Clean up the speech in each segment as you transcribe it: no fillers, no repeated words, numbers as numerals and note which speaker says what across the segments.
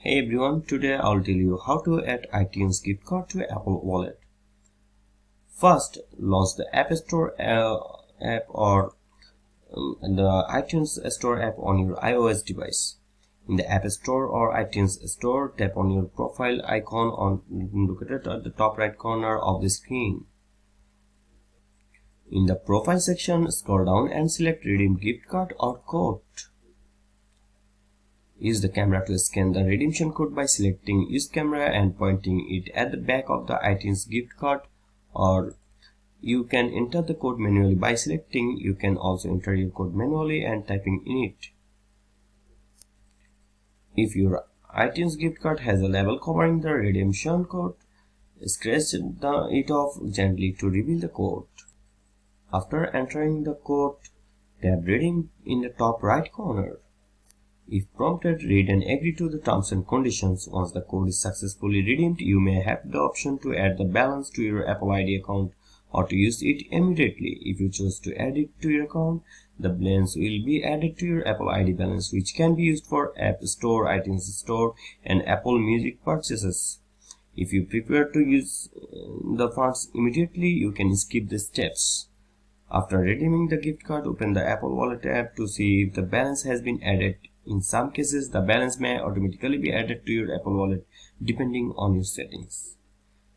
Speaker 1: Hey everyone, today I'll tell you how to add iTunes gift card to Apple Wallet. First, launch the App Store app or the iTunes Store app on your iOS device. In the App Store or iTunes Store, tap on your profile icon located at the top right corner of the screen. In the profile section, scroll down and select Redeem Gift Card or Code. Use the camera to scan the redemption code by selecting Use Camera and pointing it at the back of the iTunes gift card, or you can enter the code manually by selecting. You can also enter your code manually and typing in it. If your iTunes gift card has a label covering the redemption code, scratch it off gently to reveal the code. After entering the code, tap Redeem in the top right corner. If prompted, read and agree to the terms and conditions. Once the code is successfully redeemed, you may have the option to add the balance to your Apple ID account or to use it immediately. If you choose to add it to your account, the balance will be added to your Apple ID balance, which can be used for App Store, iTunes Store, and Apple Music purchases. If you prefer to use the funds immediately, you can skip the steps. After redeeming the gift card, open the Apple Wallet app to see if the balance has been added. In some cases, the balance may automatically be added to your Apple Wallet depending on your settings.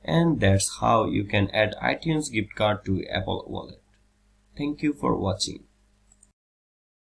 Speaker 1: And that's how you can add iTunes gift card to Apple Wallet. Thank you for watching.